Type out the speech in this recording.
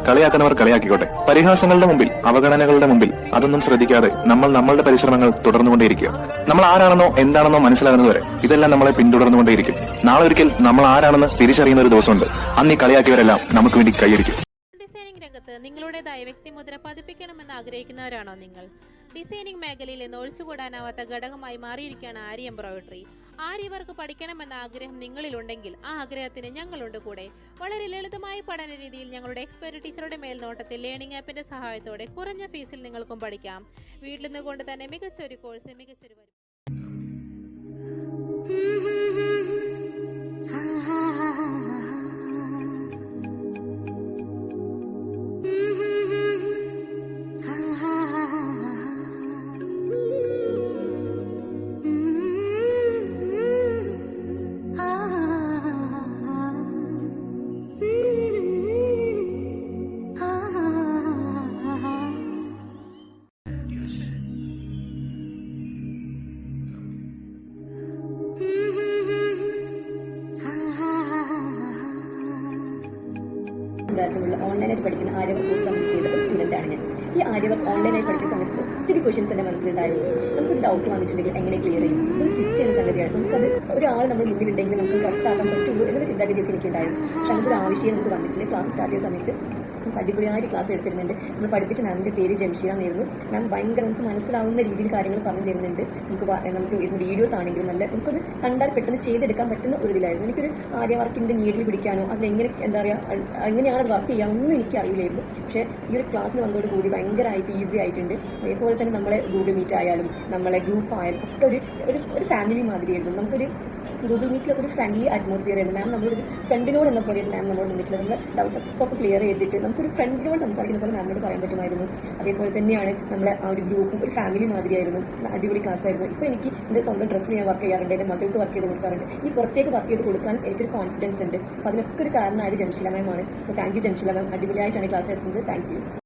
കളിയാക്കുന്നവർ കളിയാക്കിക്കോട്ടെ. പരിഹാസങ്ങളുടെ മുമ്പിൽ, അവഗണനകളുടെ മുമ്പിൽ അതൊന്നും ശ്രദ്ധിക്കാതെ നമ്മൾ നമ്മളുടെ പരിശ്രമങ്ങൾ തുടർന്നുകൊണ്ടേയിരിക്കുക. നമ്മൾ ആരാണെന്നോ എന്താണെന്നോ മനസ്സിലാകുന്നതുവരെ ഇതെല്ലാം നമ്മളെ പിന്തുടർന്നുകൊണ്ടേയിരിക്കും. നാളെ ഒരിക്കൽ നമ്മൾ ആരാണെന്ന് തിരിച്ചറിയുന്ന ഒരു ദിവസമുണ്ട്. അന്ന് ഈ കളിയാക്കിയവരെല്ലാം നമുക്ക് വേണ്ടി കൈയടിക്കും. ഡിസൈനിംഗ് രംഗത്ത് നിങ്ങളുടേതായ വ്യക്തിമുദ്ര പതിപ്പിക്കണമെന്ന് ആഗ്രഹിക്കുന്നവരാണോ നിങ്ങൾ? ഡിസൈനിംഗ് മേഖലയിൽ ഇന്ന് ഒഴിച്ചുകൂടാനാവാത്ത ഘടകമായി മാറിയിരിക്കുകയാണ് ആരി എംബ്രോയിഡറി. ആരി വർക്ക് പഠിക്കണമെന്ന ആഗ്രഹം നിങ്ങളിലുണ്ടെങ്കിൽ ആ ആഗ്രഹത്തിന് ഞങ്ങളുണ്ട് കൂടെ. വളരെ ലളിതമായ പഠന രീതിയിൽ ഞങ്ങളുടെ എക്സ്പെർട്ട് ടീച്ചറുടെ മേൽനോട്ടത്തിൽ ലേണിംഗ് ആപ്പിന്റെ സഹായത്തോടെ കുറഞ്ഞ ഫീസിൽ നിങ്ങൾക്കും പഠിക്കാം. വീട്ടിൽ നിന്നുകൊണ്ട് തന്നെ മികച്ചൊരു കോഴ്സ്, മികച്ചൊരു വരും. ഓൺലൈനായിട്ട് പഠിക്കുന്ന ആര്യവർക്ക് കോഴ്സ് കംപ്ലീറ്റ് ചെയ്ത ഒരു സ്റ്റുഡൻ്റ് ആണ് ഞാൻ. ഈ ആര്യവർക്ക് ഓൺലൈനായി പഠിക്കുന്ന സമയത്ത് ഒത്തിരി ക്വസ്റ്റ്യൻസ് എൻ്റെ മനസ്സിലുണ്ടായിരുന്നു. നമുക്കൊരു ഡൗട്ട് വന്നിട്ടുണ്ടെങ്കിൽ എങ്ങനെ ക്ലിയർ ചെയ്യും? ഒരു സ്റ്റിച്ച് ചെയ്യുന്ന സംഗതിയാണ്. നമുക്കത് ഒരാൾ നമ്മുടെ മുമ്പിലുണ്ടെങ്കിൽ നമുക്ക് കറക്റ്റ് ആക്കാൻ പറ്റുള്ളൂ എന്നൊരു ചിന്താഗതിയൊക്കെ എനിക്കുണ്ടായിരുന്നു. പക്ഷെ അങ്ങനത്തെ ഒരു ആവശ്യം നമുക്ക് വന്നിട്ടില്ല. ക്ലാസ് സ്റ്റാർട്ട് ചെയ്ത സമയത്ത് നമുക്ക് അടിപൊളിയായിട്ട് ക്ലാസ് എടുത്തിരുന്നുണ്ട്. നമ്മൾ പഠിപ്പിച്ച മാമിൻ്റെ പേര് ജംഷീറ എന്നായിരുന്നു. മാം ഭയങ്കര നമുക്ക് മനസ്സിലാവുന്ന രീതിയിൽ കാര്യങ്ങൾ പറഞ്ഞു തരുന്നുണ്ട്. നമുക്ക് വീഡിയോസ് ആണെങ്കിലും നല്ല നമുക്കത് കണ്ടാൽ പെട്ടെന്ന് ചെയ്തെടുക്കാൻ പറ്റുന്ന ഒരു ഇതിലായിരുന്നു. എനിക്കൊരു ആര്യ വർക്കിൻ്റെ നീഡിൽ പിടിക്കാനോ അതിലെങ്ങനെ എന്താ പറയുക എങ്ങനെയാണ് വർക്ക് ചെയ്യാമെന്നും എനിക്ക് അറിയില്ലായിരുന്നു. പക്ഷേ ഈ ഒരു ക്ലാസ്സിന് വന്നതോട് കൂടി ഭയങ്കരമായിട്ട് ഈസി ആയിട്ടുണ്ട്. അതേപോലെ തന്നെ നമ്മളെ ഗൂഗിൾ മീറ്റ് ആയാലും നമ്മളെ ഗ്രൂപ്പ് ആയാലും ഒക്കെ ഒരു ഫാമിലി മാതിരിയായിരുന്നു. നമുക്കൊരു ഗൂഗിൾ മീറ്റിലൊക്കെ ഒരു ഫ്രണ്ട്ലി അറ്റ്മോസ്ഫിയർ ആയിരുന്നു. മാം നമ്മളൊരു ഫ്രണ്ടിനോട് എന്ന പോലെ മാം നമ്മളോട് നിന്നിട്ടുള്ള നമ്മൾ ഡൗട്ട്സ് ഒക്കെ ക്ലിയർ ചെയ്തിട്ട് നമുക്കൊരു ഫ്രണ്ടിനോട് സംസാരിക്കുന്ന പോലെ മാമിനോട് പറയാൻ പറ്റുമായിരുന്നു. അതേപോലെ തന്നെയാണ് നമ്മളെ ആ ഒരു ഗ്രൂപ്പും ഒരു ഫാമിലി മാതിരിയായിരുന്നു. അടിപൊളി ക്ലാസ് ആയിരുന്നു. ഇപ്പോൾ എനിക്ക് എൻ്റെ സ്വന്തം ഡ്രസ്സിൽ ഞാൻ വർക്ക് ചെയ്യാറുണ്ട്, എൻ്റെ മക്കൾക്ക് വർക്ക് ചെയ്ത് കൊടുക്കാറുണ്ട്. ഈ പുറത്തേക്ക് വർക്ക് ചെയ്ത് കൊടുക്കാൻ എനിക്കൊരു കോൺഫിഡൻസ് ഉണ്ട്. അപ്പോൾ അതിനൊക്കെ ഒരു കാരണമായിട്ട് ജംഷീല മാമാണ്. അപ്പോൾ താങ്ക് യു ജംഷീല മാം. അടിപൊളിയായിട്ടാണ് ക്ലാസ് എടുക്കുന്നത്. Thank U.